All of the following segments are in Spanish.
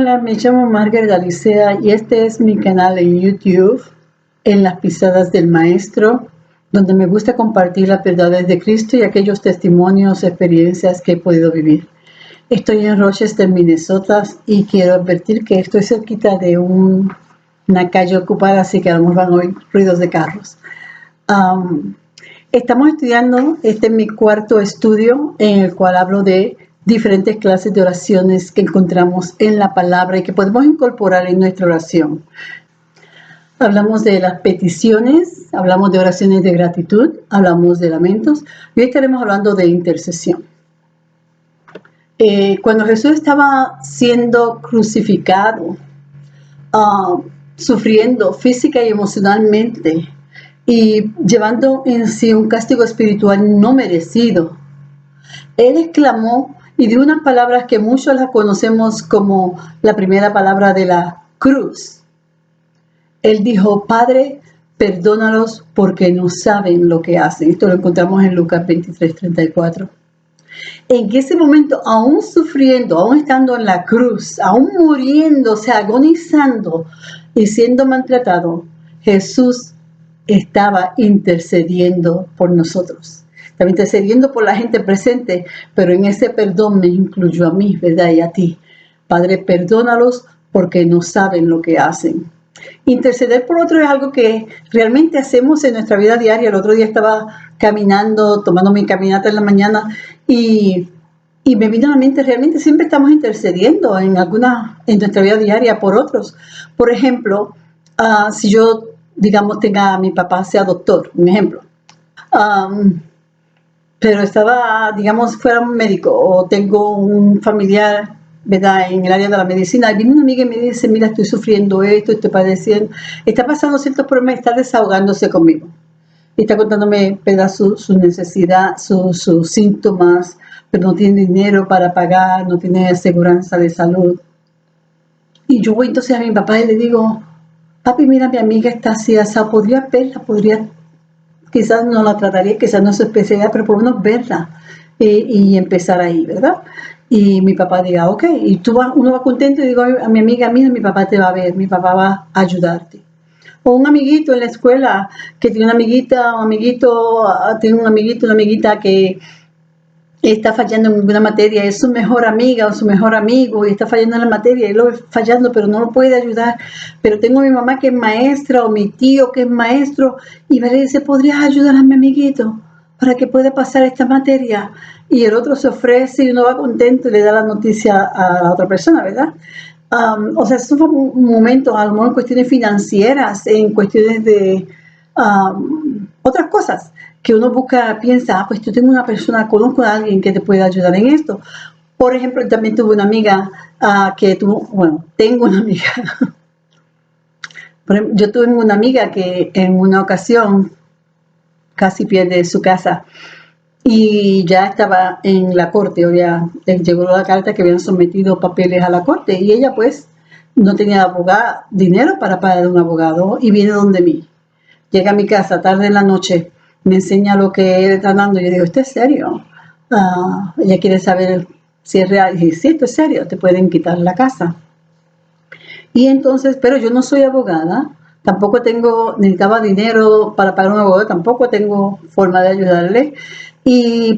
Hola, me llamo Margaret Alicea y este es mi canal en YouTube, En las Pisadas del Maestro, donde me gusta compartir las verdades de Cristo y aquellos testimonios, experiencias que he podido vivir. Estoy en Rochester, Minnesota, y quiero advertir que estoy cerquita de una calle ocupada, así que a lo mejor van a oír ruidos de carros. Estamos estudiando, este es mi cuarto estudio en el cual hablo de diferentes clases de oraciones que encontramos en la palabra y que podemos incorporar en nuestra oración. Hablamos de las peticiones, hablamos de oraciones de gratitud, hablamos de lamentos y hoy estaremos hablando de intercesión. Cuando Jesús estaba siendo crucificado, sufriendo física y emocionalmente y llevando en sí un castigo espiritual no merecido, Él exclamó y dio unas palabras que muchos las conocemos como la primera palabra de la cruz. Él dijo: Padre, perdónalos porque no saben lo que hacen. Esto lo encontramos en Lucas 23:34. En ese momento, aún sufriendo, aún estando en la cruz, aún muriéndose, agonizando y siendo maltratado, Jesús estaba intercediendo por nosotros. Estaba intercediendo por la gente presente, pero en ese perdón me incluyó a mí, ¿verdad? Y a ti. Padre, perdónalos porque no saben lo que hacen. Interceder por otro es algo que realmente hacemos en nuestra vida diaria. El otro día estaba caminando, tomando mi caminata en la mañana y me vino a la mente, realmente siempre estamos intercediendo en nuestra vida diaria por otros. Por ejemplo, si yo, digamos, tenga a mi papá, sea doctor, un ejemplo. Pero estaba, digamos, fuera un médico o tengo un familiar, ¿verdad?, en el área de la medicina, y viene una amiga y me dice: mira, estoy sufriendo esto, estoy padeciendo, está pasando ciertos problemas, está desahogándose conmigo. Y está contándome, ¿verdad?, su necesidad, sus síntomas, pero no tiene dinero para pagar, no tiene aseguranza de salud. Y yo voy entonces a mi papá y le digo: papi, mira, mi amiga está así, podría verla, quizás no la trataría, quizás no es su especialidad, pero por lo menos verla y empezar ahí, ¿verdad? Y mi papá diga: ok, y uno va contento y digo a mi amiga: mira, mi papá te va a ver, mi papá va a ayudarte. O un amiguito en la escuela que tiene una amiguita, un amiguito, tiene un amiguito, una amiguita que está fallando en una materia, es su mejor amiga o su mejor amigo y está fallando en la materia y lo ve fallando, pero no lo puede ayudar. Pero tengo a mi mamá que es maestra o mi tío que es maestro y me dice: ¿podrías ayudar a mi amiguito para que pueda pasar esta materia? Y el otro se ofrece y uno va contento y le da la noticia a la otra persona, ¿verdad? O sea, esos son momentos, a lo mejor en cuestiones financieras, en cuestiones de otras cosas que uno piensa: pues yo tengo una persona, conozco a alguien que te puede ayudar en esto. Por ejemplo, también tuve una amiga tengo una amiga. Yo tuve una amiga que en una ocasión casi pierde su casa y ya estaba en la corte, o ya llegó la carta que habían sometido papeles a la corte y ella pues no tenía dinero para pagar un abogado y viene donde mí. Llega a mi casa tarde en la noche, me enseña lo que él está dando y yo digo: ¿esto es serio? Ella quiere saber si es real. Y dije: sí, esto es serio, te pueden quitar la casa. Y entonces, pero yo no soy abogada, tampoco necesitaba dinero para pagar un abogado, tampoco tengo forma de ayudarle,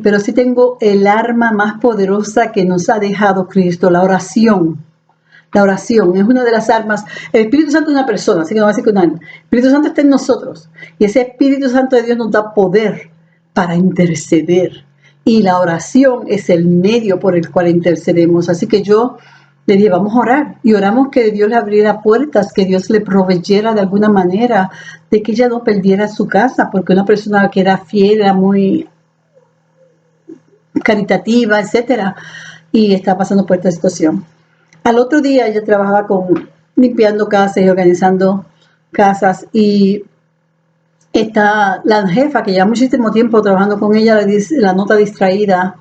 pero sí tengo el arma más poderosa que nos ha dejado Cristo, la oración. La oración es una de las armas. El Espíritu Santo es una persona, así que no va a decir que un alma. El Espíritu Santo está en nosotros. Y ese Espíritu Santo de Dios nos da poder para interceder. Y la oración es el medio por el cual intercedemos. Así que yo le dije: vamos a orar. Y oramos que Dios le abriera puertas, que Dios le proveyera de alguna manera, de que ella no perdiera su casa, porque una persona que era fiel, era muy caritativa, etcétera, y está pasando por esta situación. Al otro día ella trabajaba limpiando casas y organizando casas y la jefa, que lleva muchísimo tiempo trabajando con ella, la nota distraída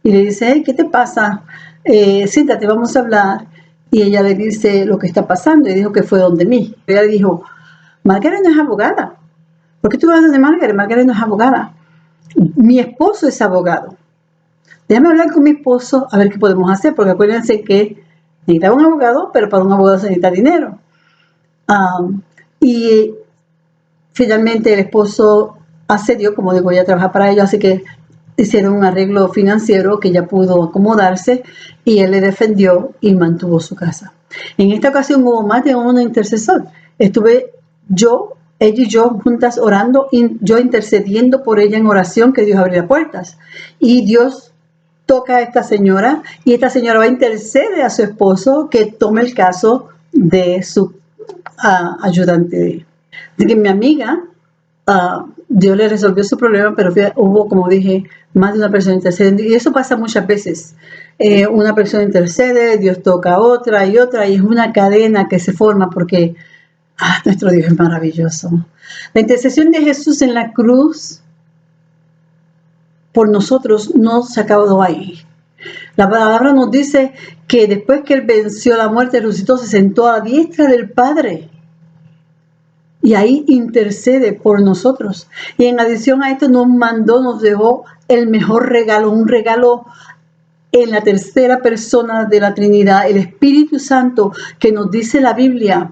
y le dice: hey, ¿qué te pasa? Siéntate, vamos a hablar. Y ella le dice lo que está pasando y dijo que fue donde mí. Ella le dijo: Margaret no es abogada. ¿Por qué tú vas donde Margaret? Margaret no es abogada. Mi esposo es abogado. Déjame hablar con mi esposo a ver qué podemos hacer, porque acuérdense que Necesitaba un abogado, pero para un abogado se necesita dinero. Y finalmente el esposo accedió, como digo, ya trabaja para ellos, así que hicieron un arreglo financiero que ella pudo acomodarse y él le defendió y mantuvo su casa. En esta ocasión hubo más de un intercesor. Estuve ella y yo juntas orando, yo intercediendo por ella en oración, que Dios abriera puertas. Y Dios toca a esta señora y esta señora va a interceder a su esposo que tome el caso de su ayudante. Así que mi amiga, Dios le resolvió su problema, pero hubo, como dije, más de una persona intercediendo. Y eso pasa muchas veces. Una persona intercede, Dios toca a otra, y es una cadena que se forma porque nuestro Dios es maravilloso. La intercesión de Jesús en la cruz por nosotros no se acabó ahí. La palabra nos dice que después que Él venció la muerte, resucitó, se sentó a la diestra del Padre. Y ahí intercede por nosotros. Y en adición a esto nos dejó el mejor regalo, un regalo en la tercera persona de la Trinidad, el Espíritu Santo, que nos dice la Biblia,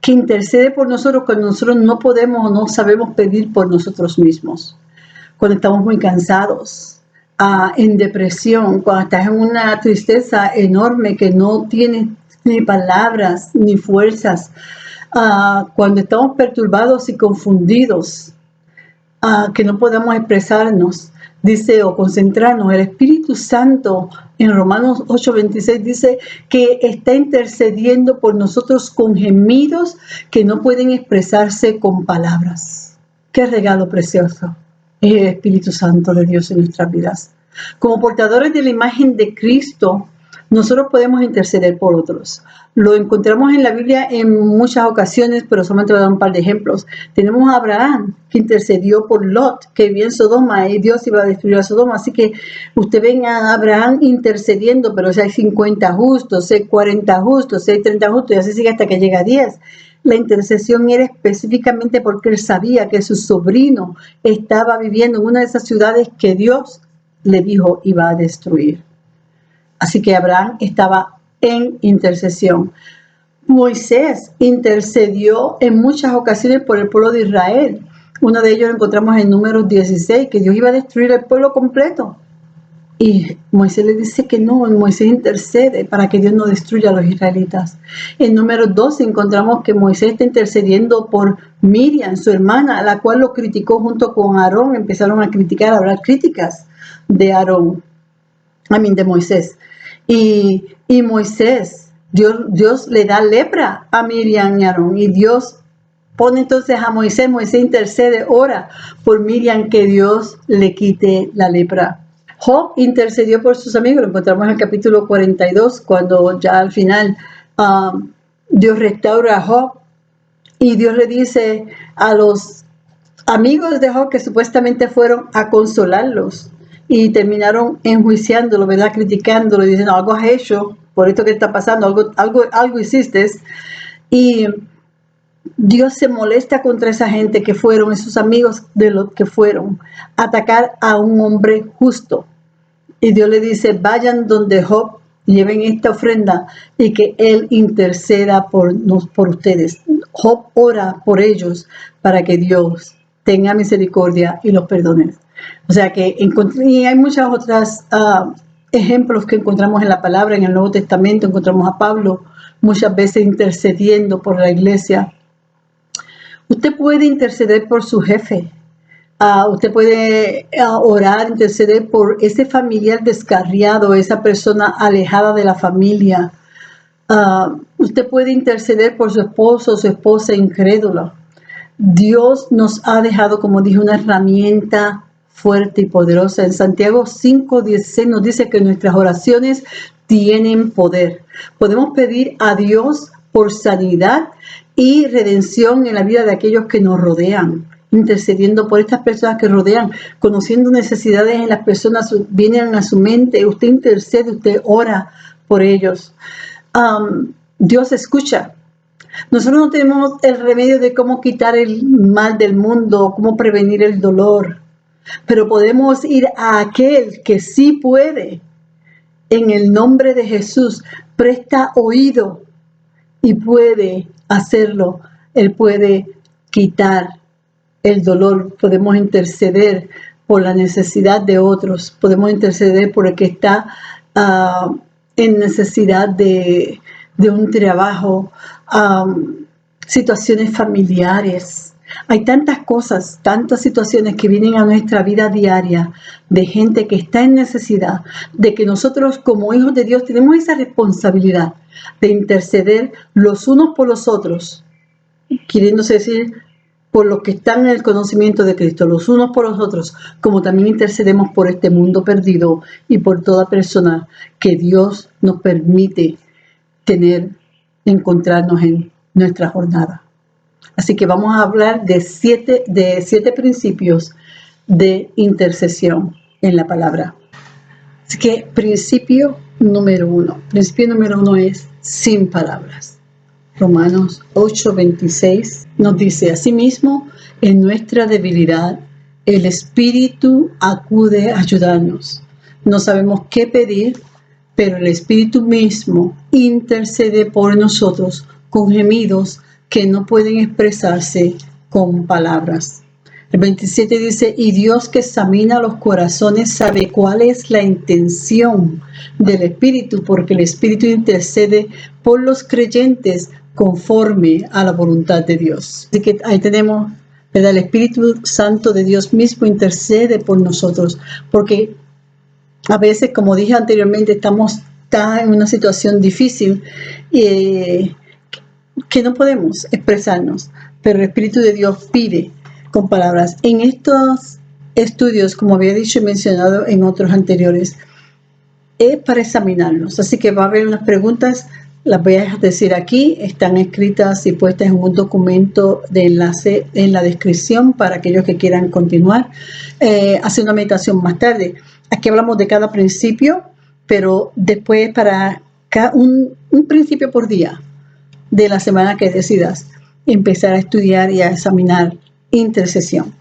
que intercede por nosotros cuando nosotros no podemos o no sabemos pedir por nosotros mismos. Cuando estamos muy cansados, en depresión, cuando estás en una tristeza enorme que no tienes ni palabras ni fuerzas, cuando estamos perturbados y confundidos, que no podemos expresarnos, dice, o concentrarnos. El Espíritu Santo en Romanos 8:26 dice que está intercediendo por nosotros con gemidos que no pueden expresarse con palabras. Qué regalo precioso es el Espíritu Santo de Dios en nuestras vidas. Como portadores de la imagen de Cristo, nosotros podemos interceder por otros. Lo encontramos en la Biblia en muchas ocasiones, pero solamente voy a dar un par de ejemplos. Tenemos a Abraham, que intercedió por Lot, que vivía en Sodoma, y Dios iba a destruir a Sodoma. Así que usted ve a Abraham intercediendo, pero si hay 50 justos, si hay 40 justos, si hay 30 justos, y así sigue hasta que llega a 10. La intercesión era específicamente porque él sabía que su sobrino estaba viviendo en una de esas ciudades que Dios le dijo iba a destruir. Así que Abraham estaba en intercesión. Moisés intercedió en muchas ocasiones por el pueblo de Israel. Uno de ellos lo encontramos en Números 16, que Dios iba a destruir el pueblo completo. Y Moisés le dice que no, Moisés intercede para que Dios no destruya a los israelitas. En Números 12 encontramos que Moisés está intercediendo por Miriam, su hermana, la cual lo criticó junto con Aarón. Empezaron a criticar, a hablar críticas de de Moisés. Y Moisés, Dios le da lepra a Miriam y Aarón, y Dios pone entonces a Moisés intercede, ora por Miriam, que Dios le quite la lepra. Job intercedió por sus amigos, lo encontramos en el capítulo 42, cuando ya al final Dios restaura a Job, y Dios le dice a los amigos de Job que supuestamente fueron a consolarlos, y terminaron enjuiciándolo, ¿verdad? Criticándolo, diciendo, algo has hecho, por esto que está pasando, algo hiciste. Y Dios se molesta contra esa gente que fueron, esos amigos de los que fueron a atacar a un hombre justo. Y Dios le dice, vayan donde Job, lleven esta ofrenda y que él interceda por ustedes. Job ora por ellos para que Dios tenga misericordia y los perdone. O sea que y hay muchas otras ejemplos que encontramos en la palabra. En el Nuevo Testamento encontramos a Pablo muchas veces intercediendo por la iglesia. Usted puede interceder por su jefe. Usted puede orar, interceder por ese familiar descarriado, esa persona alejada de la familia. Usted puede interceder por su esposo o su esposa incrédula. Dios nos ha dejado, como dije, una herramienta fuerte y poderosa. En Santiago 5:16 nos dice que nuestras oraciones tienen poder. Podemos pedir a Dios por sanidad y redención en la vida de aquellos que nos rodean, intercediendo por estas personas que rodean, conociendo necesidades en las personas, vienen a su mente, usted intercede, usted ora por ellos. Dios escucha. Nosotros no tenemos el remedio de cómo quitar el mal del mundo, cómo prevenir el dolor, pero podemos ir a aquel que sí puede en el nombre de Jesús, presta oído y puede hacerlo. Él puede quitar el dolor, podemos interceder por la necesidad de otros, podemos interceder por el que está en necesidad de un trabajo, situaciones familiares. Hay tantas cosas, tantas situaciones que vienen a nuestra vida diaria de gente que está en necesidad, de que nosotros como hijos de Dios tenemos esa responsabilidad de interceder los unos por los otros, queriéndose decir por los que están en el conocimiento de Cristo, los unos por los otros, como también intercedemos por este mundo perdido y por toda persona que Dios nos permite encontrarnos en nuestra jornada. Así que vamos a hablar de siete principios de intercesión en la palabra. Así que principio número uno es sin palabras. Romanos 8:26 nos dice: asimismo, en nuestra debilidad, el Espíritu acude a ayudarnos. No sabemos qué pedir, pero el Espíritu mismo intercede por nosotros con gemidos que no pueden expresarse con palabras. El 27 dice: y Dios, que examina los corazones, sabe cuál es la intención del Espíritu, porque el Espíritu intercede por los creyentes conforme a la voluntad de Dios. Así que ahí tenemos, ¿verdad? El Espíritu Santo de Dios mismo intercede por nosotros, porque a veces, como dije anteriormente, estamos tan en una situación difícil que no podemos expresarnos, pero el Espíritu de Dios pide con palabras. En estos estudios, como había dicho y mencionado en otros anteriores, es para examinarnos. Así que va a haber unas preguntas, las voy a decir aquí, están escritas y puestas en un documento de enlace en la descripción para aquellos que quieran continuar. Hacer una meditación más tarde. Aquí hablamos de cada principio, pero después para un principio por día de la semana que decidas empezar a estudiar y a examinar intercesión.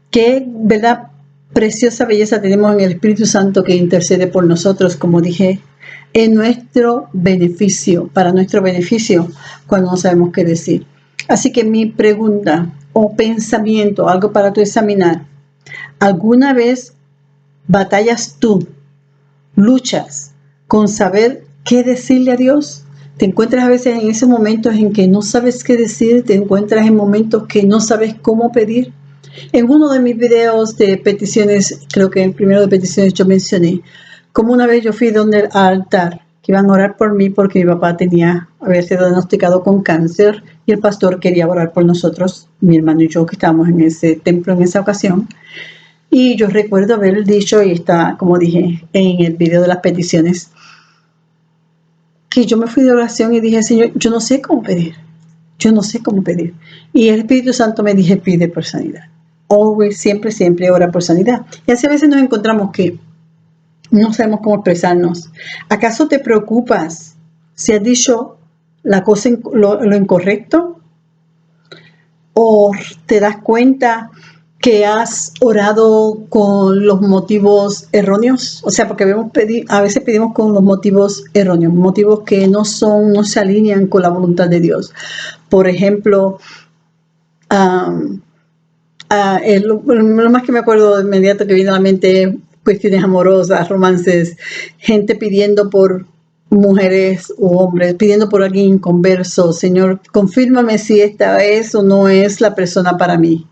Qué, ¿verdad?, preciosa belleza tenemos en el Espíritu Santo que intercede por nosotros, como dije, en nuestro beneficio, para nuestro beneficio, cuando no sabemos qué decir. Así que mi pregunta o pensamiento, algo para tú examinar: ¿alguna vez batallas tú, luchas con saber qué decirle a Dios? Te encuentras a veces en esos momentos en que no sabes qué decir, te encuentras en momentos que no sabes cómo pedir. En uno de mis videos de peticiones, creo que el primero de peticiones, yo mencioné como una vez yo fui donde el altar, que iban a orar por mí porque mi papá había sido diagnosticado con cáncer y el pastor quería orar por nosotros, mi hermano y yo, que estábamos en ese templo en esa ocasión. Y yo recuerdo haber dicho, y está, como dije, en el video de las peticiones, que yo me fui de oración y dije: Señor, yo no sé cómo pedir. Yo no sé cómo pedir. Y el Espíritu Santo me dije: pide por sanidad. Always, siempre, siempre ora por sanidad. Y así a veces nos encontramos que no sabemos cómo expresarnos. ¿Acaso te preocupas si has dicho la cosa, lo incorrecto? ¿O te das cuenta que has orado con los motivos erróneos? O sea, porque a veces pedimos con los motivos erróneos, motivos que no se alinean con la voluntad de Dios. Por ejemplo, lo más que me acuerdo de inmediato que viene a la mente es cuestiones amorosas, romances, gente pidiendo por mujeres u hombres, pidiendo por alguien inconverso: Señor, confírmame si esta es o no es la persona para mí.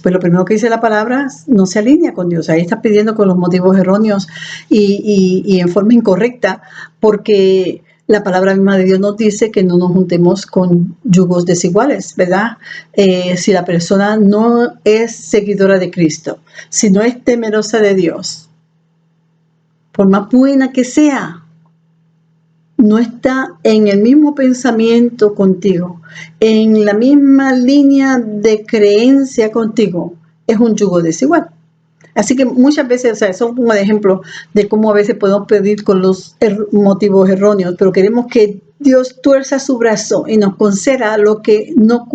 Pues lo primero que dice la palabra no se alinea con Dios. Ahí estás pidiendo con los motivos erróneos y en forma incorrecta, porque la palabra misma de Dios nos dice que no nos juntemos con yugos desiguales, ¿verdad? Si la persona no es seguidora de Cristo, si no es temerosa de Dios, por más buena que sea, no está en el mismo pensamiento contigo, en la misma línea de creencia contigo, es un yugo desigual. Así que muchas veces, o sea, eso es un ejemplo de cómo a veces podemos pedir con los motivos erróneos, pero queremos que Dios tuerza su brazo y nos conceda lo que no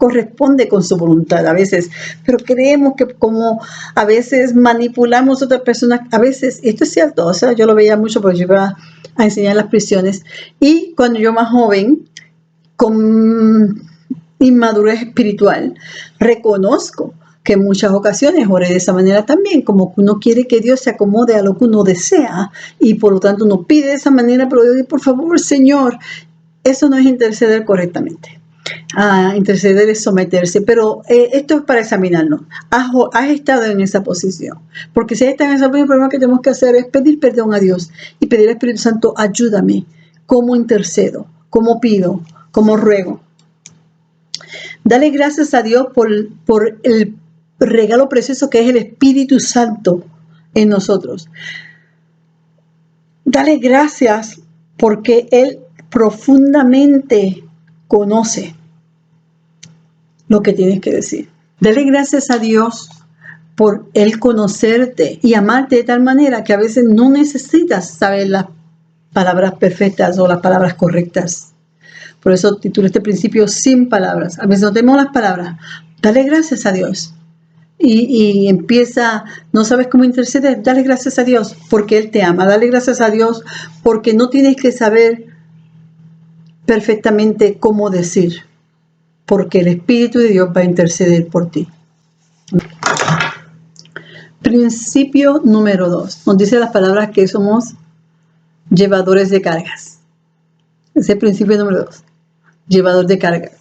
corresponde con su voluntad a veces, pero creemos que como a veces manipulamos a otras personas, a veces, y esto es cierto, o sea, yo lo veía mucho porque yo iba a enseñar en las prisiones, y cuando yo más joven, con inmadurez espiritual, reconozco que en muchas ocasiones oré de esa manera también, como que uno quiere que Dios se acomode a lo que uno desea y por lo tanto uno pide de esa manera, pero yo digo, por favor, Señor, eso no es interceder correctamente. Interceder es someterse, pero esto es para examinarnos. ¿Has estado en esa posición? Porque si has estado en esa posición, el problema que tenemos que hacer es pedir perdón a Dios y pedir al Espíritu Santo, ayúdame, cómo intercedo, cómo pido, cómo ruego. Dale gracias a Dios por el regalo precioso que es el Espíritu Santo en nosotros. Dale gracias porque Él profundamente conoce lo que tienes que decir. Dale gracias a Dios por Él conocerte y amarte de tal manera que a veces no necesitas saber las palabras perfectas o las palabras correctas. Por eso titulo este principio sin palabras. A veces no tenemos las palabras. Dale gracias a Dios. Y empieza, no sabes cómo interceder, dale gracias a Dios porque Él te ama. Dale gracias a Dios porque no tienes que saber perfectamente cómo decir, porque el Espíritu de Dios va a interceder por ti. Principio número 2. Nos dice las palabras que somos llevadores de cargas. Ese es el principio número 2. Llevador de cargas.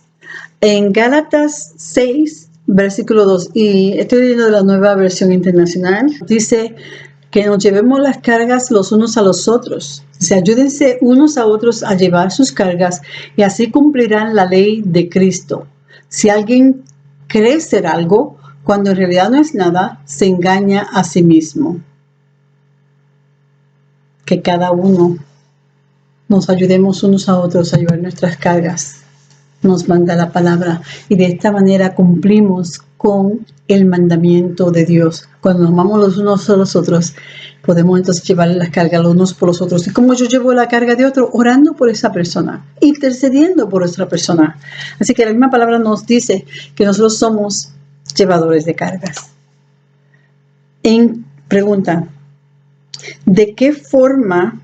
En Gálatas 6, versículo 2, y estoy leyendo de la Nueva Versión Internacional, dice que nos llevemos las cargas los unos a los otros. O sea, ayúdense unos a otros a llevar sus cargas y así cumplirán la ley de Cristo. Si alguien cree ser algo, cuando en realidad no es nada, se engaña a sí mismo. Que cada uno nos ayudemos unos a otros a llevar nuestras cargas. Nos manda la palabra y de esta manera cumplimos con el mandamiento de Dios. Cuando nos amamos los unos a los otros, podemos entonces llevarle las cargas los unos por los otros. Y como yo llevo la carga de otro, orando por esa persona, intercediendo por otra persona. Así que la misma palabra nos dice que nosotros somos llevadores de cargas. Pregunta, ¿de qué forma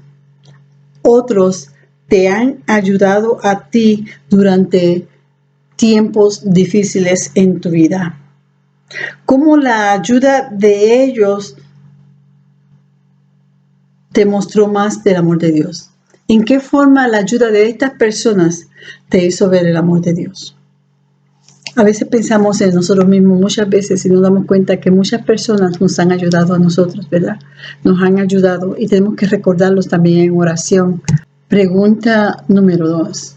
otros te han ayudado a ti durante tiempos difíciles en tu vida? ¿Cómo la ayuda de ellos te mostró más del amor de Dios? ¿En qué forma la ayuda de estas personas te hizo ver el amor de Dios? A veces pensamos en nosotros mismos, muchas veces, y nos damos cuenta que muchas personas nos han ayudado a nosotros, ¿verdad? Nos han ayudado y tenemos que recordarlos también en oración. Pregunta número 2.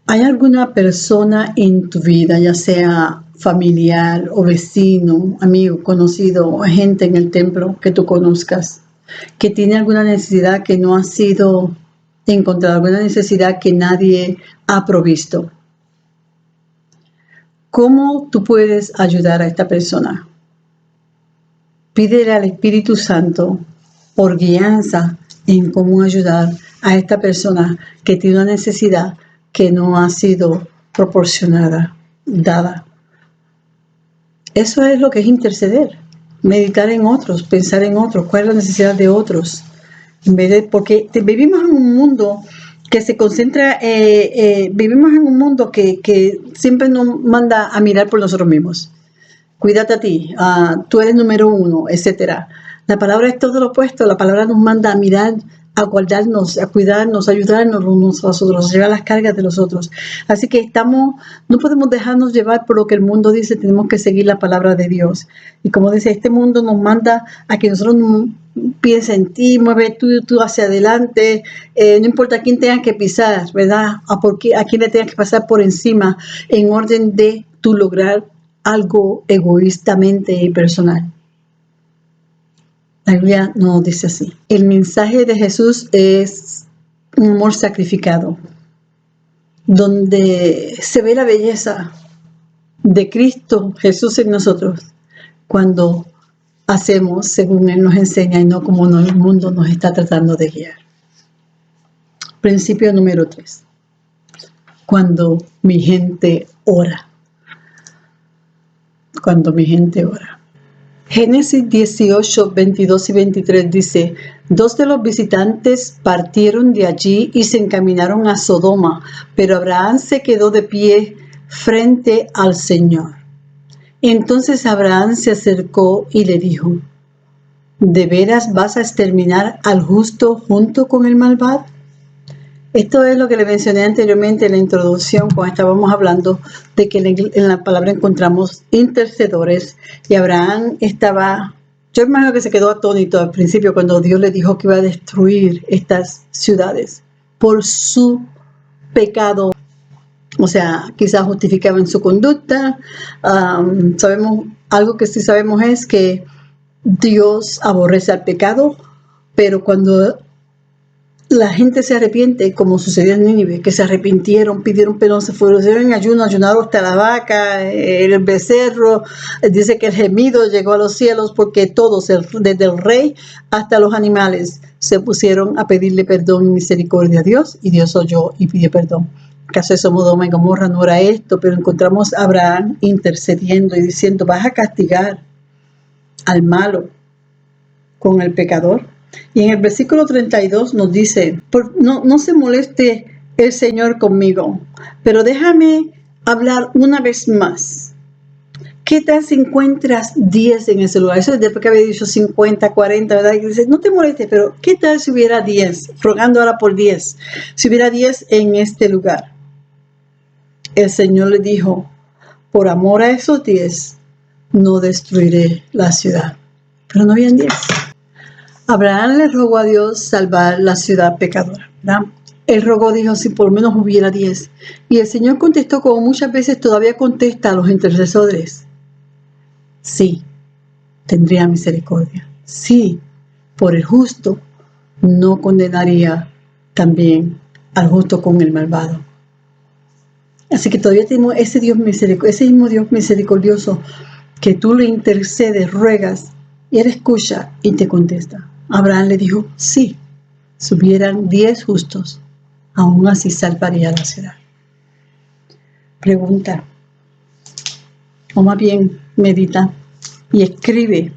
¿Hay alguna persona en tu vida, ya sea familiar o vecino, amigo, conocido o gente en el templo que tú conozcas, que tiene alguna necesidad que no ha sido encontrada, alguna necesidad que nadie ha provisto? ¿Cómo tú puedes ayudar a esta persona? Pídele al Espíritu Santo por guianza en cómo ayudar a esta persona que tiene una necesidad que no ha sido proporcionada, dada. Eso es lo que es interceder, meditar en otros, pensar en otros, cuál es la necesidad de otros. Porque vivimos en un mundo que se concentra, vivimos en un mundo que siempre nos manda a mirar por nosotros mismos. Cuídate a ti, tú eres número 1, etc. La palabra es todo lo opuesto, la palabra nos manda a mirar, a guardarnos, a cuidarnos, a ayudarnos unos a los otros, a llevar las cargas de los otros. Así que no podemos dejarnos llevar por lo que el mundo dice, tenemos que seguir la palabra de Dios. Y como dice, este mundo nos manda a que nosotros piensa en ti, mueve tú hacia adelante, no importa a quién tengas que pisar, ¿verdad? A quién le tengas que pasar por encima, en orden de tú lograr algo egoístamente y personal. La Biblia nos dice así. El mensaje de Jesús es un amor sacrificado, donde se ve la belleza de Cristo Jesús en nosotros, cuando hacemos según Él nos enseña y no como el mundo nos está tratando de guiar. Principio número 3. cuando mi gente ora. Cuando mi gente ora. Génesis 18, 22 y 23 dice: dos de los visitantes partieron de allí y se encaminaron a Sodoma, pero Abraham se quedó de pie frente al Señor. Entonces Abraham se acercó y le dijo: ¿de veras vas a exterminar al justo junto con el malvado? Esto es lo que le mencioné anteriormente en la introducción, cuando estábamos hablando de que en la palabra encontramos intercedores, y Abraham estaba, yo imagino que se quedó atónito al principio cuando Dios le dijo que iba a destruir estas ciudades por su pecado. O sea, quizás justificaba en su conducta. Sabemos, algo que sí sabemos es que Dios aborrece al pecado, pero cuando la gente se arrepiente, como sucedió en Nínive, que se arrepintieron, pidieron perdón, se fueron en ayuno, ayunaron hasta la vaca, el becerro. Dice que el gemido llegó a los cielos porque todos, desde el rey hasta los animales, se pusieron a pedirle perdón y misericordia a Dios, y Dios oyó y pidió perdón. El caso de Sodoma y Gomorra no era esto, pero encontramos a Abraham intercediendo y diciendo: vas a castigar al malo con el pecador. Y en el versículo 32 nos dice: no se moleste el Señor conmigo, pero déjame hablar una vez más. ¿Qué tal si encuentras 10 en ese lugar? Eso es después que había dicho 50, 40, ¿verdad? Y dice: no te molestes, pero ¿qué tal si hubiera 10? Rogando ahora por 10. Si hubiera 10 en este lugar. El Señor le dijo: por amor a esos 10, no destruiré la ciudad. Pero no habían 10. Abraham le rogó a Dios salvar la ciudad pecadora, ¿verdad? Él rogó, dijo, si por lo menos hubiera 10. Y el Señor contestó, como muchas veces todavía contesta a los intercesores: sí, tendría misericordia. Sí, por el justo no condenaría también al justo con el malvado. Así que todavía tenemos ese mismo Dios misericordioso que tú le intercedes, ruegas, y Él escucha y te contesta. Abraham le dijo: sí, si hubieran 10 justos, aún así salvaría la ciudad. Pregunta, o más bien medita y escribe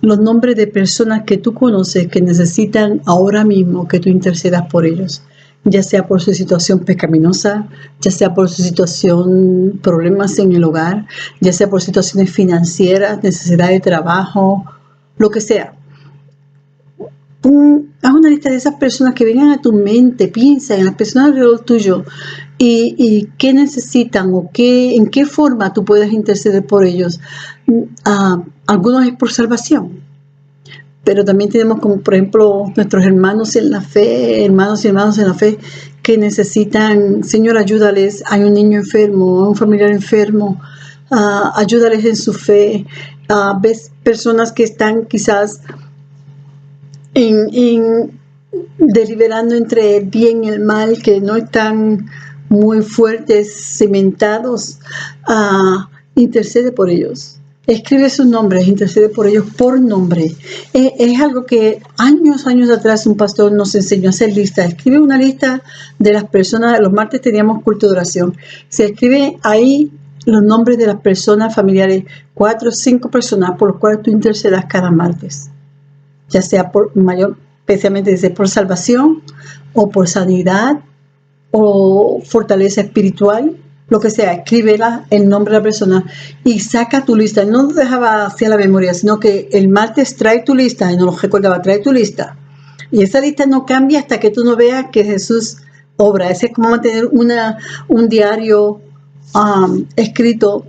los nombres de personas que tú conoces que necesitan ahora mismo que tú intercedas por ellos, ya sea por su situación pecaminosa, ya sea por su situación, problemas en el hogar, ya sea por situaciones financieras, necesidad de trabajo, lo que sea. Haz una lista de esas personas que vengan a tu mente, piensa en las personas alrededor tuyo y qué necesitan o en qué forma tú puedes interceder por ellos. Algunos es por salvación, pero también tenemos como por ejemplo nuestros hermanos en la fe, hermanos y hermanas en la fe que necesitan: Señor, ayúdales, hay un niño enfermo, un familiar enfermo, ayúdales en su fe. Ves personas que están quizás deliberando entre el bien y el mal, que no están muy fuertes, cimentados. Intercede por ellos. Escribe sus nombres, intercede por ellos por nombre. Es algo que años atrás un pastor nos enseñó a hacer lista. Escribe una lista de las personas. Los martes teníamos culto de oración. Se escribe ahí los nombres de las personas familiares, 4 o 5 personas por las cuales tú intercedas cada martes, ya sea especialmente por salvación o por sanidad o fortaleza espiritual, lo que sea. Escríbela el nombre de la persona y saca tu lista. No lo dejaba hacia la memoria, sino que el martes trae tu lista, y no lo recordaba, trae tu lista. Y esa lista no cambia hasta que tú no veas que Jesús obra. Ese es como mantener un diario escrito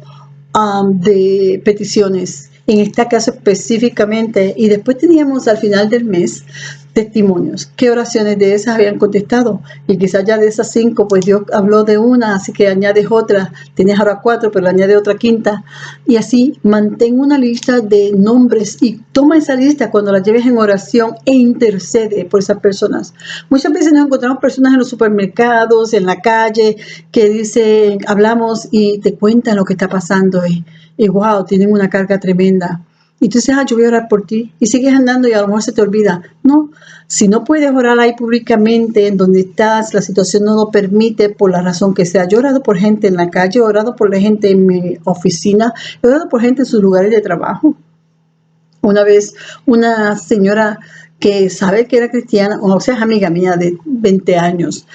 de peticiones. En este caso específicamente, y después teníamos al final del mes testimonios, qué oraciones de esas habían contestado, y quizás ya de esas 5 pues Dios habló de una, así que añades otra, tienes ahora 4 pero añade otra quinta, y así mantén una lista de nombres y toma esa lista cuando la lleves en oración e intercede por esas personas. Muchas veces nos encontramos personas en los supermercados, en la calle, que dicen, hablamos y te cuentan lo que está pasando y wow, tienen una carga tremenda. Y tú dices, yo voy a orar por ti. Y sigues andando y a lo mejor se te olvida. No, si no puedes orar ahí públicamente, en donde estás, la situación no lo permite, por la razón que sea. Yo he orado por gente en la calle, he orado por la gente en mi oficina, he orado por gente en sus lugares de trabajo. Una vez, una señora que sabe que era cristiana, o sea, es amiga mía de 20 años,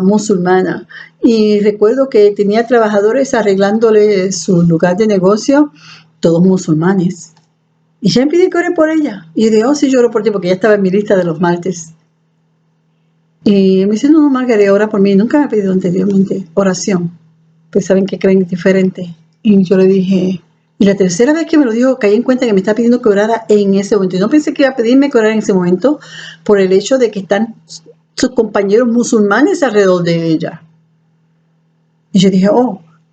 musulmana, y recuerdo que tenía trabajadores arreglándole su lugar de negocio, todos musulmanes. Y ella me pide que ore por ella. Y yo digo, sí, yo oro por ti, porque ella estaba en mi lista de los martes. Y me dice, no, Margarita, ora por mí. Nunca me ha pedido anteriormente oración. Pues saben que creen diferente. Y yo le dije, y la tercera vez que me lo dijo, caí en cuenta que me está pidiendo que orara en ese momento. Y no pensé que iba a pedirme que orara en ese momento por el hecho de que están sus compañeros musulmanes alrededor de ella. Y yo dije,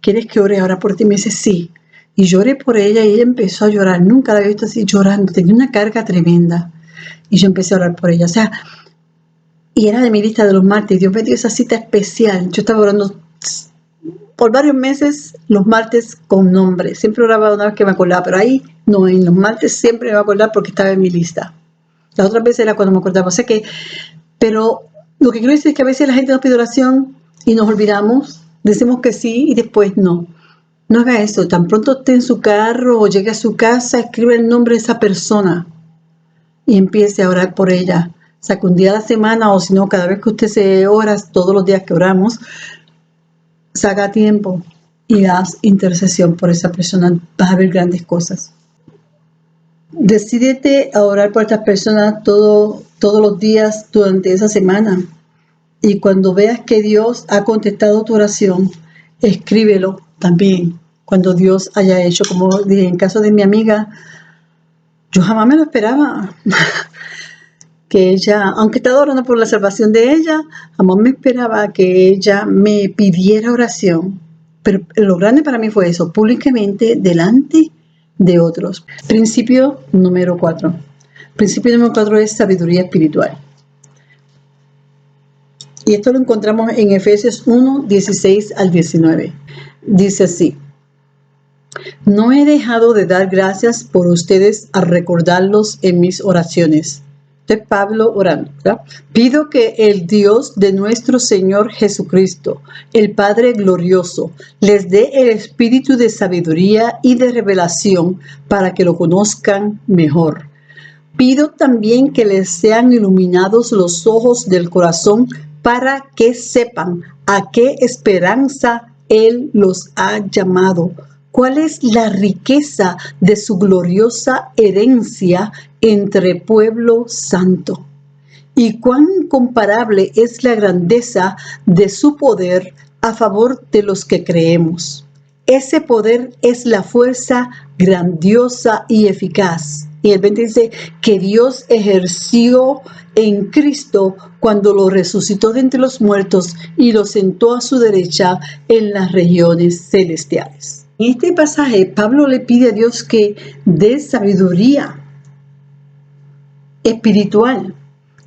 ¿quieres que ore ahora por ti? Y me dice, sí. Y lloré por ella y ella empezó a llorar. Nunca la había visto así llorando. Tenía una carga tremenda. Y yo empecé a orar por ella. O sea, y era de mi lista de los martes. Dios me dio esa cita especial. Yo estaba orando por varios meses los martes con nombre. Siempre oraba una vez que me acordaba, pero ahí no, en los martes siempre me iba a acordar porque estaba en mi lista. Las otras veces era cuando me acordaba. O sea que, pero lo que quiero decir es que a veces la gente nos pide oración y nos olvidamos, decimos que sí y después no. No haga eso. Tan pronto esté en su carro o llegue a su casa, escribe el nombre de esa persona y empiece a orar por ella. Saque un día a la semana, o si no, cada vez que usted se ora, todos los días que oramos, saca tiempo y haz intercesión por esa persona. Vas a ver grandes cosas. Decídete a orar por estas personas todos los días durante esa semana. Y cuando veas que Dios ha contestado tu oración, escríbelo también. Cuando Dios haya hecho, como dije, en caso de mi amiga, yo jamás me lo esperaba. Que ella, aunque estaba orando por la salvación de ella, jamás me esperaba que ella me pidiera oración. Pero lo grande para mí fue eso, públicamente, delante de otros. Principio número 4. Principio número 4 es sabiduría espiritual. Y esto lo encontramos en Efesios 1, 16 al 19. Dice así: no he dejado de dar gracias por ustedes al recordarlos en mis oraciones. De Pablo orando, ¿verdad? Pido que el Dios de nuestro Señor Jesucristo, el Padre glorioso, les dé el espíritu de sabiduría y de revelación para que lo conozcan mejor. Pido también que les sean iluminados los ojos del corazón para que sepan a qué esperanza Él los ha llamado, cuál es la riqueza de su gloriosa herencia entre pueblo santo, y cuán incomparable es la grandeza de su poder a favor de los que creemos. Ese poder es la fuerza grandiosa y eficaz. Y el 20 dice que Dios ejerció en Cristo cuando lo resucitó de entre los muertos y lo sentó a su derecha en las regiones celestiales. En este pasaje, Pablo le pide a Dios que dé sabiduría espiritual.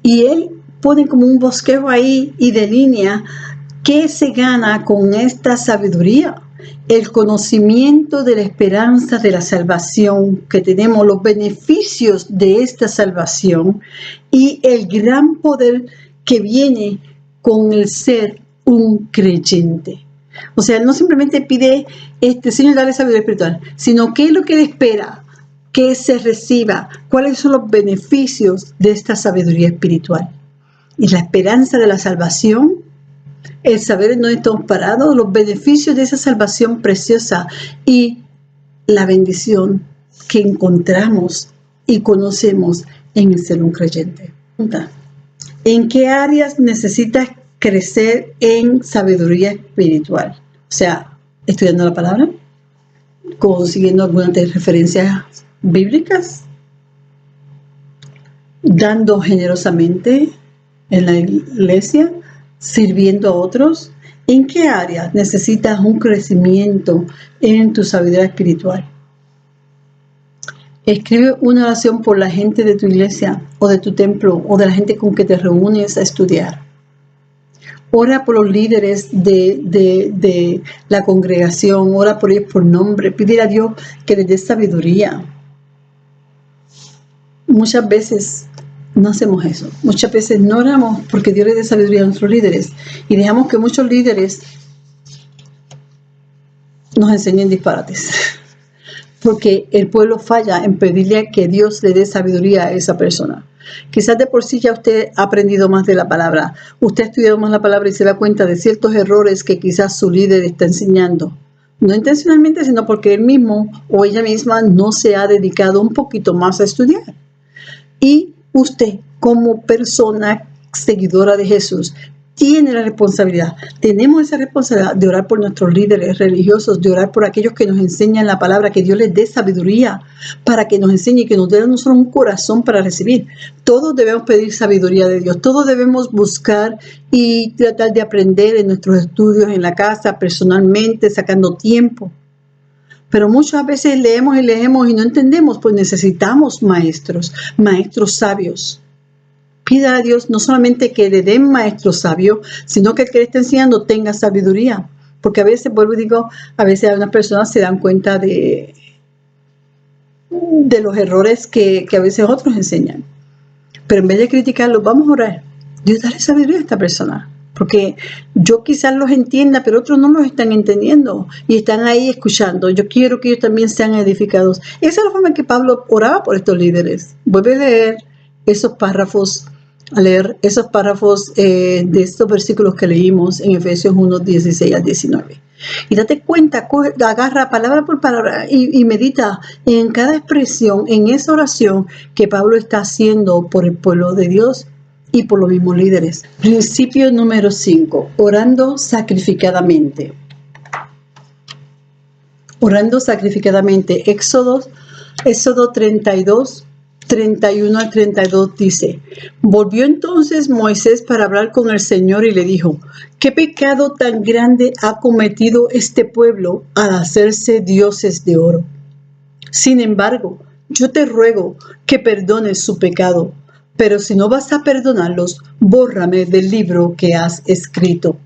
Y él pone como un bosquejo ahí y delinea qué se gana con esta sabiduría. El conocimiento de la esperanza de la salvación que tenemos, los beneficios de esta salvación y el gran poder que viene con el ser un creyente. O sea, no simplemente pide, Señor, dale sabiduría espiritual, sino qué es lo que él espera que se reciba, cuáles son los beneficios de esta sabiduría espiritual. Y la esperanza de la salvación, el saber en dónde estamos parados, los beneficios de esa salvación preciosa y la bendición que encontramos y conocemos en el ser un creyente. ¿En qué áreas necesitas crecer en sabiduría espiritual? O sea, estudiando la palabra, consiguiendo algunas referencias bíblicas, dando generosamente en la iglesia, sirviendo a otros. ¿En qué áreas necesitas un crecimiento en tu sabiduría espiritual? Escribe una oración por la gente de tu iglesia o de tu templo o de la gente con que te reúnes a estudiar. Ora por los líderes de la congregación, ora por ellos por nombre, pide a Dios que les dé sabiduría. muchas veces no hacemos eso. Muchas veces no oramos porque Dios le dé sabiduría a nuestros líderes y dejamos que muchos líderes nos enseñen disparates. Porque el pueblo falla en pedirle que Dios le dé sabiduría a esa persona. Quizás de por sí ya usted ha aprendido más de la palabra. Usted ha estudiado más la palabra y se da cuenta de ciertos errores que quizás su líder está enseñando. No intencionalmente, sino porque él mismo o ella misma no se ha dedicado un poquito más a estudiar. Y usted, como persona seguidora de Jesús, tiene la responsabilidad, tenemos esa responsabilidad de orar por nuestros líderes religiosos, de orar por aquellos que nos enseñan la palabra, que Dios les dé sabiduría para que nos enseñe, que nos dé a nosotros un corazón para recibir. Todos debemos pedir sabiduría de Dios, todos debemos buscar y tratar de aprender en nuestros estudios, en la casa, personalmente, sacando tiempo. Pero muchas veces leemos y no entendemos, pues necesitamos maestros sabios. Pida a Dios no solamente que le den maestro sabio, sino que el que le esté enseñando tenga sabiduría. Porque a veces, vuelvo y digo, a veces algunas personas se dan cuenta de los errores que a veces otros enseñan. Pero en vez de criticarlos, vamos a orar. Dios, dale sabiduría a esta persona. Porque yo quizás los entienda, pero otros no los están entendiendo y están ahí escuchando. Yo quiero que ellos también sean edificados. Esa es la forma en que Pablo oraba por estos líderes. Vuelve a leer esos párrafos de estos versículos que leímos en Efesios 1, 16 al 19. Y date cuenta, agarra palabra por palabra y medita en cada expresión, en esa oración que Pablo está haciendo por el pueblo de Dios y por los mismos líderes. Principio número 5, orando sacrificadamente. Orando sacrificadamente. Éxodo 32, 31 al 32 dice: Volvió entonces Moisés para hablar con el Señor y le dijo: ¿Qué pecado tan grande ha cometido este pueblo al hacerse dioses de oro? Sin embargo, yo te ruego que perdones su pecado, pero si no vas a perdonarlos, bórrame del libro que has escrito.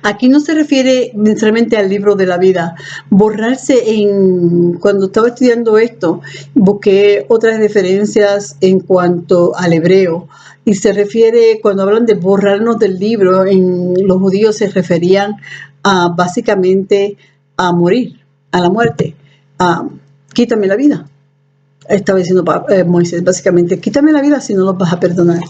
Aquí no se refiere necesariamente al libro de la vida. Borrarse, cuando estaba estudiando esto, busqué otras referencias en cuanto al hebreo. Y se refiere, cuando hablan de borrarnos del libro, en los judíos se referían básicamente a morir, a la muerte. Quítame la vida. Estaba diciendo Moisés, básicamente, quítame la vida si no los vas a perdonar.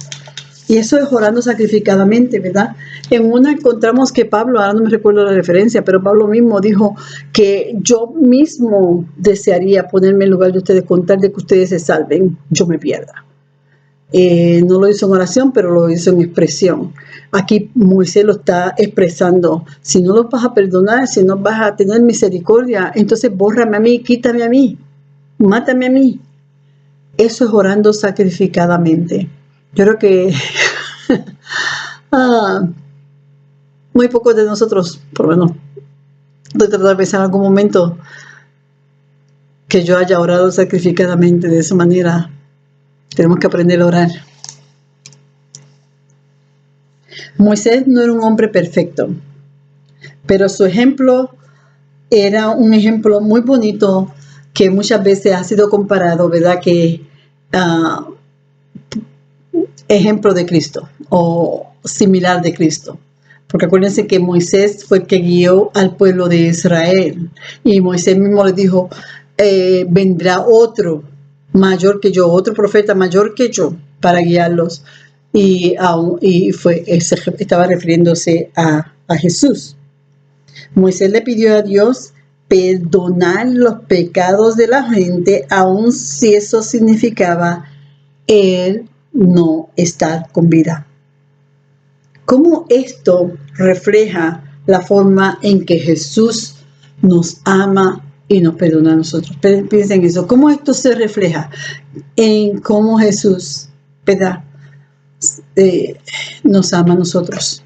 Y eso es orando sacrificadamente, ¿verdad? En una encontramos que Pablo, ahora no me recuerdo la referencia, pero Pablo mismo dijo que yo mismo desearía ponerme en lugar de ustedes, con tal de que ustedes se salven, yo me pierda. No lo hizo en oración, pero lo hizo en expresión. Aquí Moisés lo está expresando. Si no los vas a perdonar, si no vas a tener misericordia, entonces bórrame a mí, quítame a mí, mátame a mí. Eso es orando sacrificadamente. Yo creo que muy pocos de nosotros, por lo menos, de tratar de pensar en algún momento que yo haya orado sacrificadamente de esa manera. Tenemos que aprender a orar. Moisés no era un hombre perfecto, pero su ejemplo era un ejemplo muy bonito que muchas veces ha sido comparado, ¿verdad? Que ejemplo de Cristo o similar de Cristo. Porque acuérdense que Moisés fue el que guió al pueblo de Israel. Y Moisés mismo le dijo, vendrá otro mayor que yo, otro profeta mayor que yo para guiarlos. Y estaba refiriéndose a Jesús. Moisés le pidió a Dios perdonar los pecados de la gente, aun si eso significaba él no estar con vida. ¿Cómo esto refleja la forma en que Jesús nos ama y nos perdona a nosotros? Piensen en eso. ¿Cómo esto se refleja en cómo Jesús, ¿verdad? Nos ama a nosotros?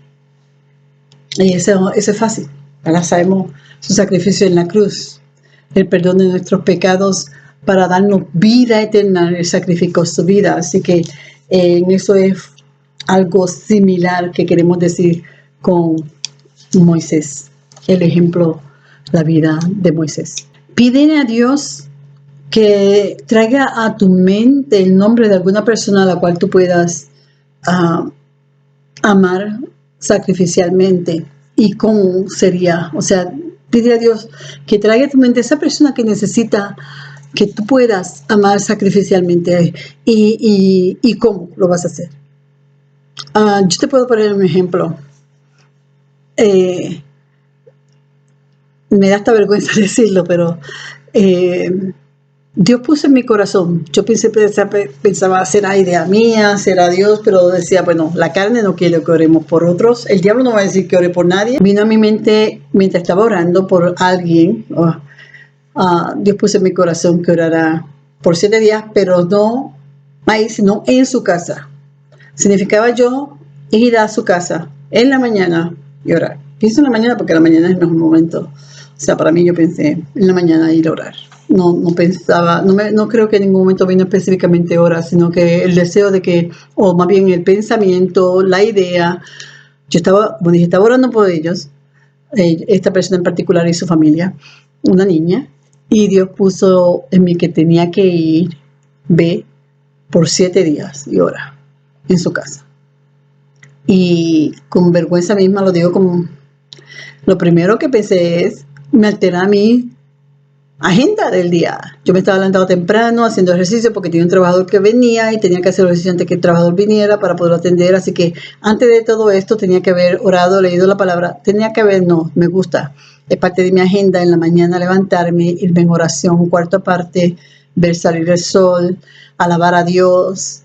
Y eso es fácil. Ahora sabemos su sacrificio en la cruz, el perdón de nuestros pecados para darnos vida eterna. Él sacrificó su vida. Así que en eso es algo similar que queremos decir con Moisés, el ejemplo, la vida de Moisés. Piden a Dios que traiga a tu mente el nombre de alguna persona a la cual tú puedas amar sacrificialmente. ¿Y cómo sería? O sea, pide a Dios que traiga a tu mente esa persona que necesita que tú puedas amar sacrificialmente. ¿Y cómo lo vas a hacer? Yo te puedo poner un ejemplo. Me da hasta vergüenza decirlo, pero Dios puso en mi corazón. Yo pensaba, será idea mía, será Dios, pero decía, bueno, la carne no quiere que oremos por otros. El diablo no va a decir que ore por nadie. Vino a mi mente mientras estaba orando por alguien. Dios puso en mi corazón que orara por 7 días, pero no ahí, sino en su casa. Significaba yo ir a su casa en la mañana y orar. Pienso en la mañana porque la mañana es el mejor momento. O sea, para mí yo pensé en la mañana ir a orar. No pensaba, no creo que en ningún momento vino específicamente horas, sino que el deseo de que, o más bien el pensamiento, la idea. Yo estaba orando por ellos, esta persona en particular y su familia, una niña, y Dios puso en mí que tenía que ir, por 7 días y orar en su casa. Y con vergüenza misma lo digo, como lo primero que pensé es, me altera mi agenda del día. Yo me estaba levantando temprano haciendo ejercicio porque tenía un trabajador que venía y tenía que hacer ejercicio antes que el trabajador viniera para poderlo atender. Así que antes de todo esto tenía que haber orado, leído la palabra. Me gusta. Es parte de mi agenda en la mañana levantarme, irme en oración, cuarto parte, ver salir el sol, alabar a Dios.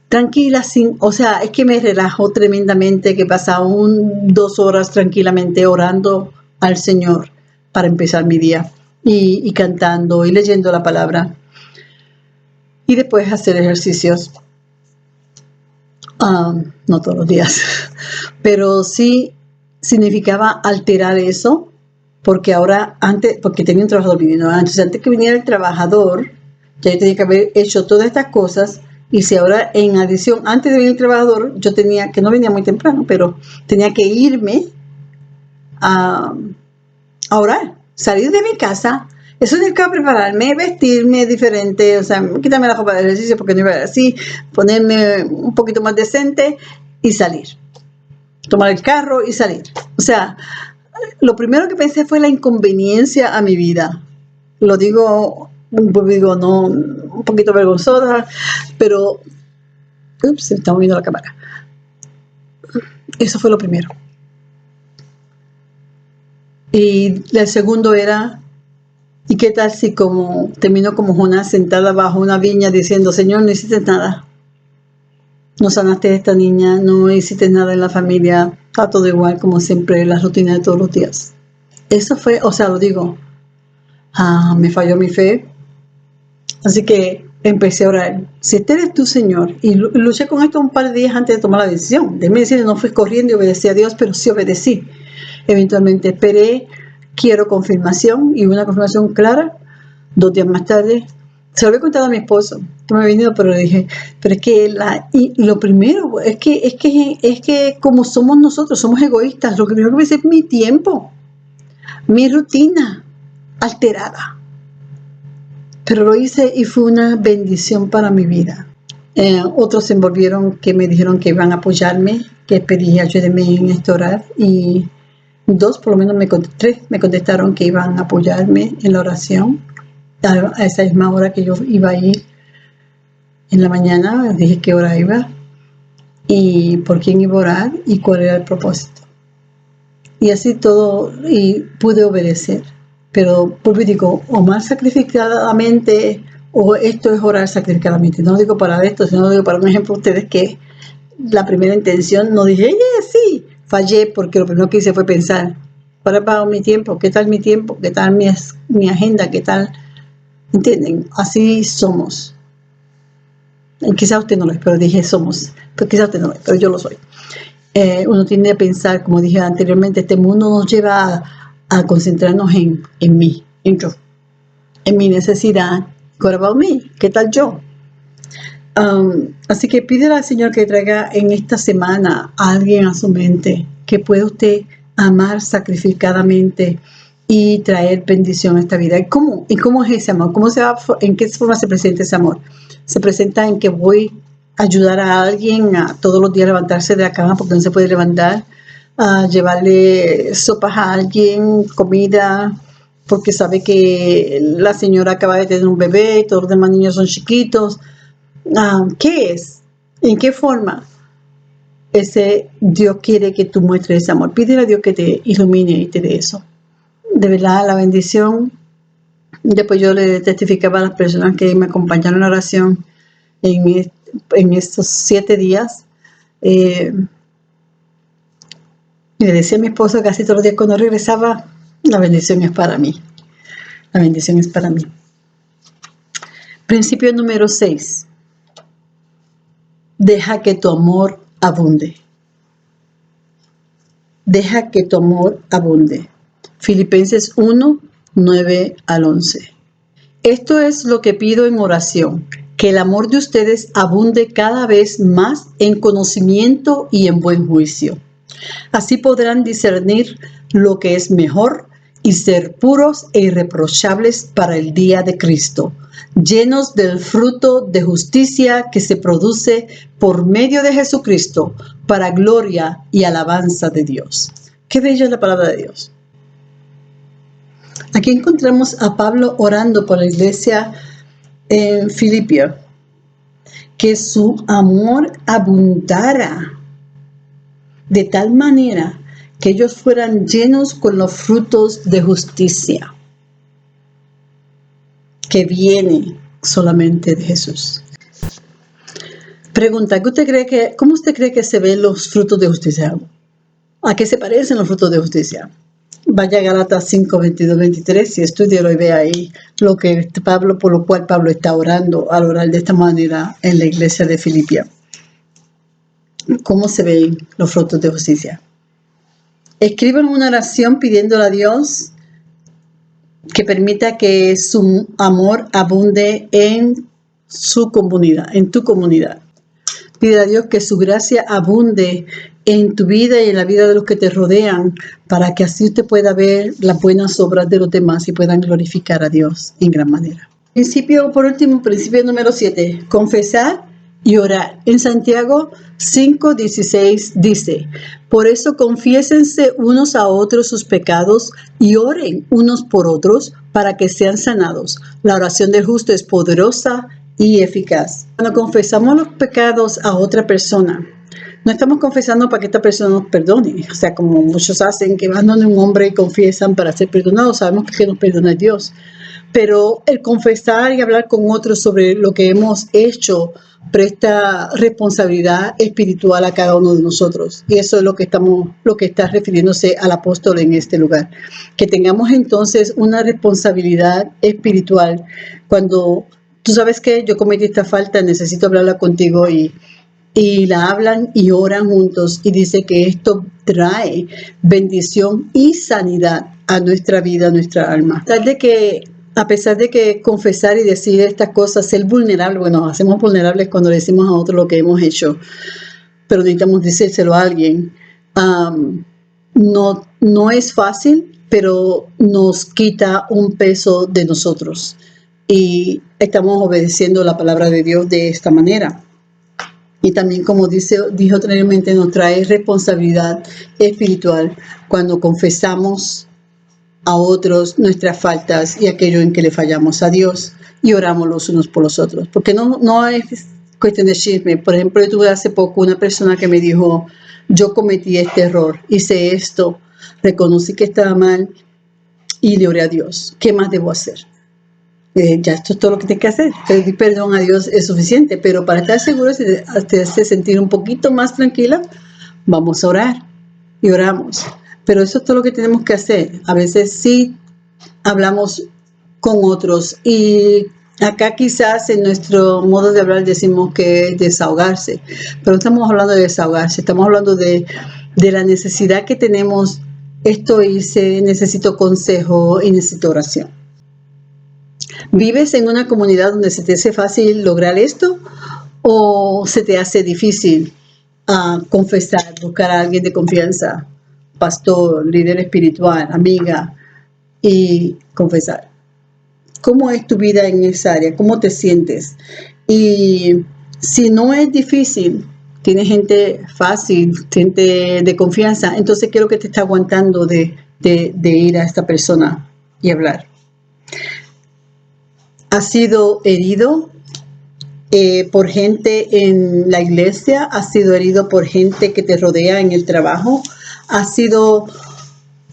Tranquila, es que me relajo tremendamente, que pasa 2 horas tranquilamente orando al Señor para empezar mi día. Y cantando y leyendo la palabra y después hacer ejercicios, no todos los días, pero sí significaba alterar eso, porque porque tenía un trabajador viniendo antes que viniera el trabajador, ya yo tenía que haber hecho todas estas cosas. Y si ahora en adición, antes de venir el trabajador, yo tenía, que no venía muy temprano, pero tenía que irme a orar, salir de mi casa. Eso significa prepararme, vestirme diferente, o sea, quitarme la ropa de ejercicio porque no iba a ir así, ponerme un poquito más decente y salir. Tomar el carro y salir. O sea, lo primero que pensé fue la inconveniencia a mi vida. Lo digo, no, un poquito vergonzosa, pero, se me está moviendo la cámara. Eso fue lo primero. Y el segundo era, ¿y qué tal si termino como Jonás sentada bajo una viña diciendo, Señor, no hiciste nada? No sanaste a esta niña, no hiciste nada en la familia, está todo igual como siempre, la rutina de todos los días. Eso fue, lo digo, me falló mi fe. Así que empecé a orar. Si este eres tú, Señor, y luché con esto un par de días antes de tomar la decisión. Déjeme decir, no fui corriendo y obedecí a Dios, pero sí obedecí. Eventualmente esperé, quiero confirmación, y una confirmación clara. 2 días más tarde, se lo había contado a mi esposo, que me había venido, pero le dije, pero es que lo primero, es que como somos nosotros, somos egoístas, lo primero que me dice es mi tiempo, mi rutina alterada. Pero lo hice y fue una bendición para mi vida. Otros se envolvieron que me dijeron que iban a apoyarme, que pedí ayúdenme en este orar, y 2, por lo menos 3 me contestaron que iban a apoyarme en la oración a esa misma hora que yo iba a ir en la mañana. Dije qué hora iba y por quién iba a orar y cuál era el propósito, y así todo, y pude obedecer. Pero pues digo, o más sacrificadamente, o esto es orar sacrificadamente. No lo digo para esto, sino lo digo para un ejemplo. Ustedes que la primera intención no dije, sí, fallé, porque lo primero que hice fue pensar, ¿para pago mi tiempo? ¿Qué tal mi tiempo? ¿Qué tal mi agenda? ¿Qué tal? ¿Entienden? Así somos. Quizá usted no lo es, pero dije somos. Pero quizá usted no lo es, pero yo lo soy. Uno tiende a pensar, como dije anteriormente, este mundo nos lleva a concentrarnos en mí, en yo, en mi necesidad. What about me? ¿Qué tal yo? Así que pídele al Señor que traiga en esta semana a alguien a su mente que pueda usted amar sacrificadamente y traer bendición a esta vida. ¿Y cómo es ese amor? ¿En qué forma se presenta ese amor? Se presenta en que voy a ayudar a alguien a todos los días levantarse de la cama porque no se puede levantar, a llevarle sopas a alguien, comida, porque sabe que la señora acaba de tener un bebé y todos los demás niños son chiquitos. ¿Qué es? ¿En qué forma ese Dios quiere que tú muestres ese amor? Pídele a Dios que te ilumine y te dé eso. De verdad, la bendición. Después yo le testificaba a las personas que me acompañaron en la oración en estos 7 días. Le decía a mi esposo casi todos los días cuando regresaba, la bendición es para mí. La bendición es para mí. Principio número 6. Deja que tu amor abunde. Deja que tu amor abunde. Filipenses 1, 9 al 11. Esto es lo que pido en oración, que el amor de ustedes abunde cada vez más en conocimiento y en buen juicio. Así podrán discernir lo que es mejor y ser puros e irreprochables para el día de Cristo, llenos del fruto de justicia que se produce por medio de Jesucristo para gloria y alabanza de Dios. Qué bella es la palabra de Dios. Aquí encontramos a Pablo orando por la iglesia en Filipia, que su amor abundara de tal manera que ellos fueran llenos con los frutos de justicia que viene solamente de Jesús. Pregunta, ¿cómo usted cree que se ven los frutos de justicia? ¿A qué se parecen los frutos de justicia? Vaya a Gálatas 5, 22, 23 y estudielo y vea ahí por lo cual Pablo está orando al orar de esta manera en la iglesia de Filipia. ¿Cómo se ven los frutos de justicia? Escriban una oración pidiéndole a Dios que permita que su amor abunde en su comunidad, en tu comunidad. Pide a Dios que su gracia abunde en tu vida y en la vida de los que te rodean, para que así usted pueda ver las buenas obras de los demás y puedan glorificar a Dios en gran manera. Por último, principio número 7, confesar y orar. En Santiago 5:16 dice: por eso confiésense unos a otros sus pecados y oren unos por otros para que sean sanados. La oración del justo es poderosa y eficaz. Cuando confesamos los pecados a otra persona, no estamos confesando para que esta persona nos perdone. O sea, como muchos hacen, que van donde un hombre y confiesan para ser perdonados. Sabemos que nos perdona Dios. Pero el confesar y hablar con otros sobre lo que hemos hecho presta responsabilidad espiritual a cada uno de nosotros. Y eso es lo que está refiriéndose al apóstol en este lugar. Que tengamos entonces una responsabilidad espiritual. Cuando tú sabes que yo cometí esta falta, necesito hablarla contigo y la hablan y oran juntos y dice que esto trae bendición y sanidad a nuestra vida, a nuestra alma. A pesar de que confesar y decir estas cosas, ser vulnerable, bueno, hacemos vulnerables cuando le decimos a otro lo que hemos hecho, pero necesitamos decírselo a alguien. No es fácil, pero nos quita un peso de nosotros y estamos obedeciendo la palabra de Dios de esta manera. Y también, como dijo anteriormente, nos trae responsabilidad espiritual cuando confesamos a otros nuestras faltas y aquello en que le fallamos a Dios y oramos los unos por los otros. Porque no es cuestión de chisme. Por ejemplo, yo tuve hace poco una persona que me dijo: yo cometí este error, hice esto, reconocí que estaba mal y le oré a Dios. ¿Qué más debo hacer? Ya esto es todo lo que tienes que hacer. Pedir perdón a Dios es suficiente, pero para estar seguro de hacerse sentir un poquito más tranquila, vamos a orar y oramos. Pero eso es todo lo que tenemos que hacer. A veces sí hablamos con otros y acá quizás en nuestro modo de hablar decimos que es desahogarse, pero no estamos hablando de desahogarse, estamos hablando de la necesidad que tenemos. Esto hice, necesito consejo y necesito oración. ¿Vives en una comunidad donde se te hace fácil lograr esto o se te hace difícil confesar, buscar a alguien de confianza, pastor, líder espiritual, amiga, y confesar. ¿Cómo es tu vida en esa área? ¿Cómo te sientes? Y si no es difícil, tienes gente fácil, gente de confianza, entonces quiero que te está aguantando de ir a esta persona y hablar. ¿Has sido herido por gente en la iglesia? ¿Has sido herido por gente que te rodea en el trabajo? ¿Has sido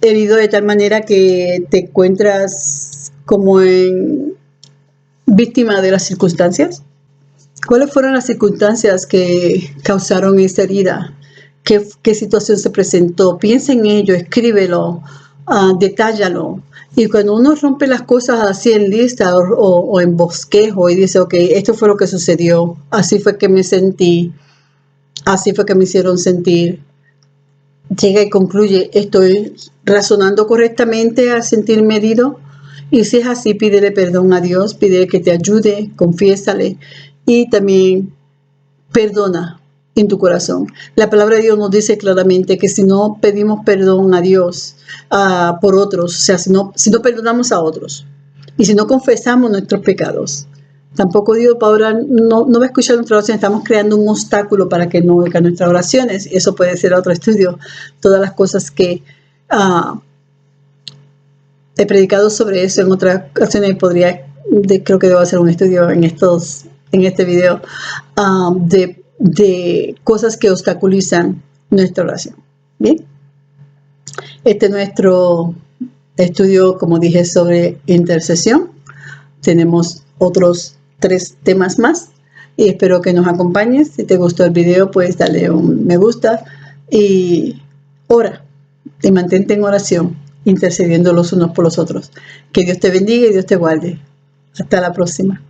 herido de tal manera que te encuentras como en víctima de las circunstancias? ¿Cuáles fueron las circunstancias que causaron esa herida? ¿Qué situación se presentó? Piensa en ello, escríbelo, detállalo. Y cuando uno rompe las cosas así en lista o en bosquejo y dice, ok, esto fue lo que sucedió, así fue que me sentí, así fue que me hicieron sentir, llega y concluye, estoy razonando correctamente al sentirme herido. Y si es así, pídele perdón a Dios, pídele que te ayude, confiésale y también perdona en tu corazón. La palabra de Dios nos dice claramente que si no pedimos perdón a Dios por otros, o sea, si no perdonamos a otros y si no confesamos nuestros pecados, tampoco Dios ahora no va a escuchar nuestra oración. Estamos creando un obstáculo para que no oiga nuestras oraciones. Y eso puede ser otro estudio. Todas las cosas que he predicado sobre eso en otras ocasiones. Creo que debo hacer un estudio en este video de cosas que obstaculizan nuestra oración. Bien, este es nuestro estudio, como dije, sobre intercesión. Tenemos otros 3 temas más y espero que nos acompañes. Si te gustó el video, pues dale un me gusta y ora y mantente en oración, intercediendo los unos por los otros. Que Dios te bendiga y Dios te guarde. Hasta la próxima.